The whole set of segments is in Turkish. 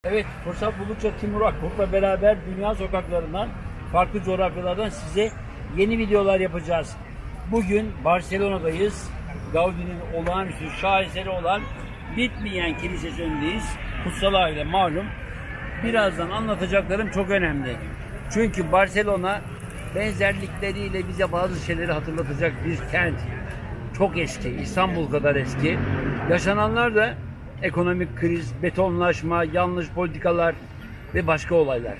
Evet, fırsat buldukça Timur Akbok'la beraber dünya sokaklarından, farklı coğrafyalardan size yeni videolar yapacağız. Bugün Barcelona'dayız. Gaudi'nin olağanüstü şaheseri olan bitmeyen kilisesi önündeyiz. Kutsal Aile malum. Birazdan anlatacaklarım çok önemli. Çünkü Barcelona benzerlikleriyle bize bazı şeyleri hatırlatacak bir kent. Çok eski, İstanbul kadar eski. Yaşananlar da ekonomik kriz, betonlaşma, yanlış politikalar ve başka olaylar.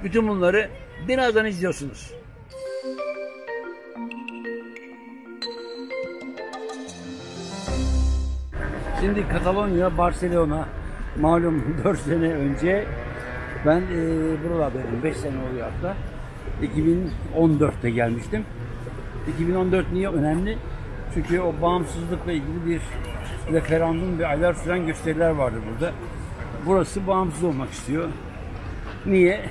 Bütün bunları birazdan izliyorsunuz. Şimdi Katalonya, Barcelona malum 4 sene önce ben buralardaydım. 5 sene oluyor hatta. 2014'te gelmiştim. 2014 niye önemli? Çünkü o bağımsızlıkla ilgili bir referandum ve aylar süren gösteriler vardı burada. Burası bağımsız olmak istiyor. Niye?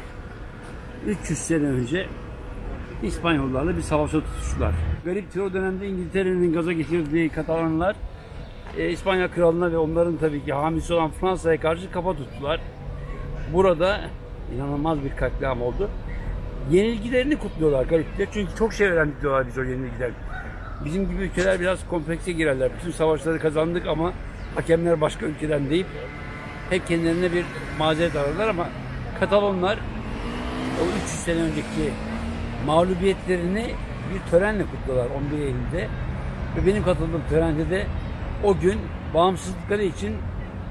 300 sene önce İspanyollarla bir savaşa tutuştular. Gariptir, o dönemde İngiltere'nin gaza getirdiği Katalanlar İspanya kralına ve onların tabii ki hamisi olan Fransa'ya karşı kafa tuttular. Burada inanılmaz bir katliam oldu. Yenilgilerini kutluyorlar gariptir. Çünkü çok şey öğrendik diyorlar biz o yenilgiler. Bizim gibi ülkeler biraz komplekse girerler. Bütün savaşları kazandık ama hakemler başka ülkeden deyip hep kendilerine bir mazeret ararlar ama Katalonlar o 300 sene önceki mağlubiyetlerini bir törenle kutluyorlar 11 Eylül'de. Ve benim katıldığım törende de o gün bağımsızlıkları için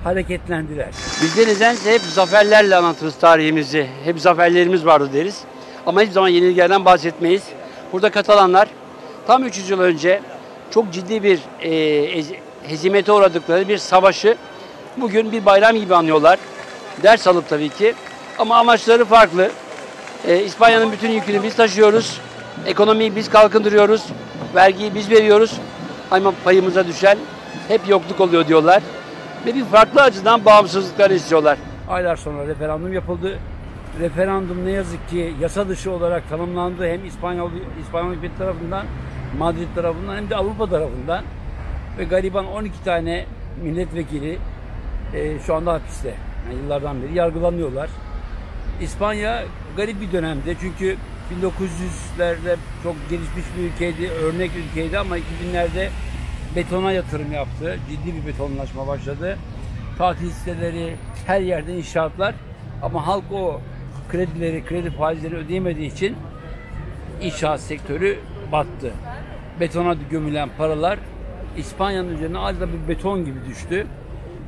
hareketlendiler. Biz de nedense hep zaferlerle anlatırız tarihimizi. Hep zaferlerimiz vardı deriz. Ama hiçbir zaman yenilgilerden bahsetmeyiz. Burada Katalanlar tam 300 yıl önce çok ciddi bir hezimete uğradıkları bir savaşı bugün bir bayram gibi anıyorlar. Ders alıp tabii ki. Ama amaçları farklı. İspanya'nın bütün yükünü biz taşıyoruz. Ekonomiyi biz kalkındırıyoruz. Vergiyi biz veriyoruz. Ama payımıza düşen hep yokluk oluyor diyorlar. Ve bir farklı açıdan bağımsızlıkları istiyorlar. Aylar sonra referandum yapıldı. Referandum ne yazık ki yasa dışı olarak tanımlandı. Hem İspanyol hükümeti tarafından, Madrid tarafından hem de Avrupa tarafından. Ve gariban 12 tane milletvekili şu anda hapiste. Yani yıllardan beri yargılanıyorlar. İspanya garip bir dönemde çünkü 1900'lerde çok gelişmiş bir ülkeydi, örnek ülkeydi ama 2000'lerde betona yatırım yaptı. Ciddi bir betonlaşma başladı. Tatil siteleri, her yerde inşaatlar ama halk o kredi faizleri ödeyemediği için inşaat sektörü battı. Betona gömülen paralar İspanya'nın üzerine adeta bir beton gibi düştü.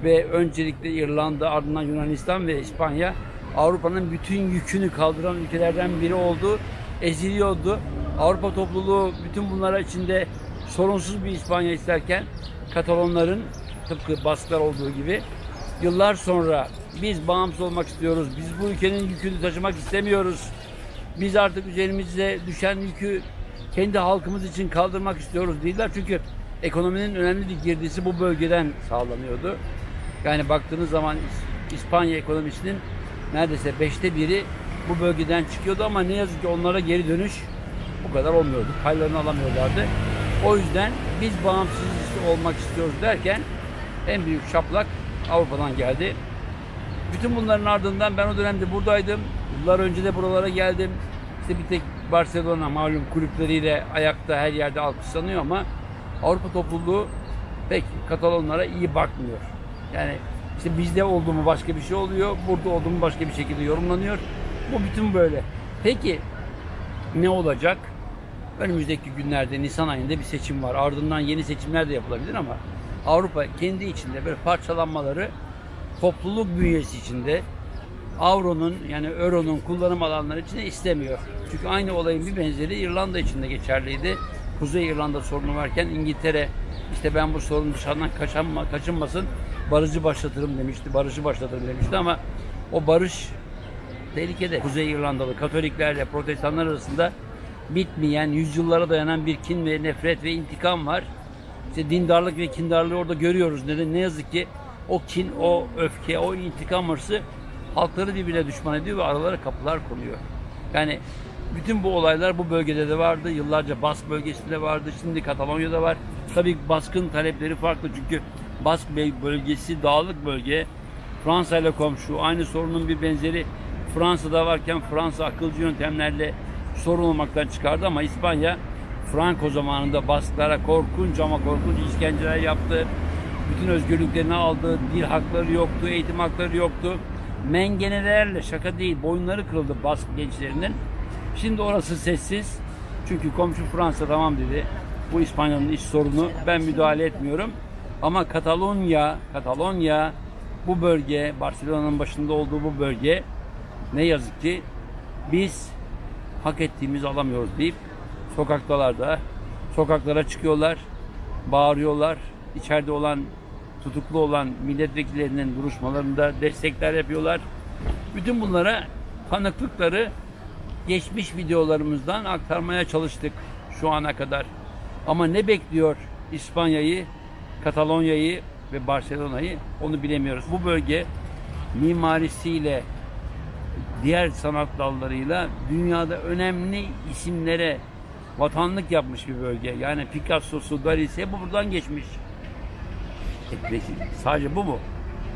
Ve öncelikle İrlanda, ardından Yunanistan ve İspanya Avrupa'nın bütün yükünü kaldıran ülkelerden biri oldu. Eziliyordu. Avrupa topluluğu bütün bunlara içinde sorunsuz bir İspanya isterken Katalonların tıpkı Basklar olduğu gibi yıllar sonra biz bağımsız olmak istiyoruz. Biz bu ülkenin yükünü taşımak istemiyoruz. Biz artık üzerimize düşen yükü kendi halkımız için kaldırmak istiyoruz dediler. Çünkü ekonominin önemli bir girdisi bu bölgeden sağlanıyordu. Yani baktığınız zaman İspanya ekonomisinin neredeyse 5'te 1'i bu bölgeden çıkıyordu ama ne yazık ki onlara geri dönüş bu kadar olmuyordu. Paylarını alamıyorlardı. O yüzden biz bağımsız olmak istiyoruz derken en büyük şaplak Avrupa'dan geldi. Bütün bunların ardından ben o dönemde buradaydım. Yıllar önce de buralara geldim. İşte bir tek Barcelona malum kulüpleriyle ayakta her yerde alkışlanıyor ama Avrupa topluluğu pek Katalonlara iyi bakmıyor. Yani işte bizde olduğumu başka bir şey oluyor, burada olduğumu başka bir şekilde yorumlanıyor. Bu bütün böyle. Peki ne olacak? Önümüzdeki günlerde Nisan ayında bir seçim var. Ardından yeni seçimler de yapılabilir ama Avrupa kendi içinde böyle parçalanmaları topluluk bünyesi içinde Avro'nun yani Euro'nun kullanım alanları içinde istemiyor. Çünkü aynı olayın bir benzeri İrlanda için de geçerliydi. Kuzey İrlanda sorunu varken İngiltere işte ben bu sorun dışarıdan kaçınmasın barışı başlatırım demişti ama o barış tehlikede. Kuzey İrlandalı Katoliklerle Protestanlar arasında bitmeyen, yüzyıllara dayanan bir kin ve nefret ve intikam var. İşte dindarlık ve kindarlığı orada görüyoruz. Ne yazık ki o kin, o öfke, o intikam hırsı halkları birbirine düşman ediyor ve aralara kapılar konuyor. Yani bütün bu olaylar bu bölgede de vardı. Yıllarca Bask bölgesinde vardı. Şimdi Katalonya'da var. Tabii Bask'ın talepleri farklı çünkü Bask bölgesi dağlık bölge. Fransa ile komşu. Aynı sorunun bir benzeri Fransa'da varken Fransa akılcı yöntemlerle sorun olmaktan çıkardı ama İspanya Franco zamanında baskılara korkunç ama korkunç işkenceler yaptı. Bütün özgürlüklerini aldı. Dil hakları yoktu, eğitim hakları yoktu. Mengenelerle, şaka değil, boyunları kırıldı Bask gençlerinin. Şimdi orası sessiz. Çünkü komşu Fransa tamam dedi. Bu İspanya'nın iç sorunu. Ben müdahale etmiyorum. Ama Katalonya bu bölge, Barcelona'nın başında olduğu bu bölge ne yazık ki biz hak ettiğimizi alamıyoruz deyip sokaklara çıkıyorlar, bağırıyorlar. İçeride olan, tutuklu olan milletvekillerinin duruşmalarında destekler yapıyorlar. Bütün bunlara tanıklıkları geçmiş videolarımızdan aktarmaya çalıştık şu ana kadar. Ama ne bekliyor İspanya'yı, Katalonya'yı ve Barcelona'yı onu bilemiyoruz. Bu bölge mimarisiyle, diğer sanat dallarıyla dünyada önemli isimlere vatanlık yapmış bir bölge. Yani Picasso'su, Dali'si hep buradan geçmiş. Peki sadece bu mu?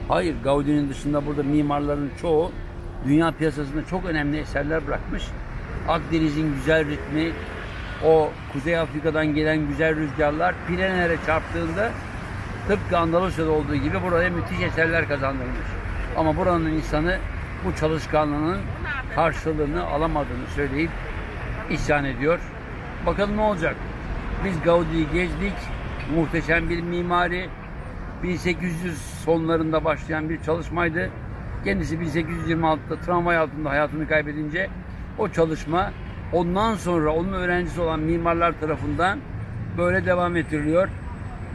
Hayır, Gaudi'nin dışında burada mimarların çoğu dünya piyasasında çok önemli eserler bırakmış. Akdeniz'in güzel ritmi, o Kuzey Afrika'dan gelen güzel rüzgarlar Pirene'lere çarptığında tıpkı Andalusya'da olduğu gibi buraya müthiş eserler kazandırmış. Ama buranın insanı bu çalışkanlığının karşılığını alamadığını söyleyip isyan ediyor. Bakalım ne olacak? Biz Gaudi'yi gezdik. Muhteşem bir mimari. 1800 sonlarında başlayan bir çalışmaydı. Kendisi 1826'da tramvay altında hayatını kaybedince o çalışma ondan sonra onun öğrencisi olan mimarlar tarafından böyle devam ettiriliyor.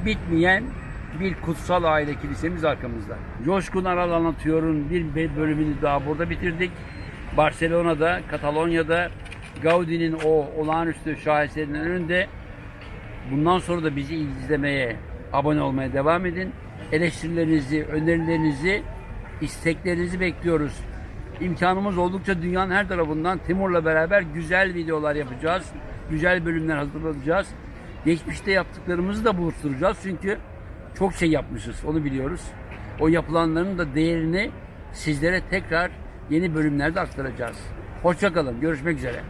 Bitmeyen bir kutsal aile kilisemiz arkamızda. Coşkun Aral Anlatıyor'un bir bölümünü daha burada bitirdik. Barcelona'da, Katalonya'da Gaudi'nin o olağanüstü şaheserinin önünde. Bundan sonra da bizi izlemeye, abone olmaya devam edin. Eleştirilerinizi, önerilerinizi, isteklerinizi bekliyoruz. İmkanımız oldukça dünyanın her tarafından Timur'la beraber güzel videolar yapacağız. Güzel bölümler hazırlayacağız. Geçmişte yaptıklarımızı da buluşturacağız. Çünkü çok şey yapmışız, onu biliyoruz. O yapılanların da değerini sizlere tekrar yeni bölümlerde aktaracağız. Hoşça kalın, görüşmek üzere.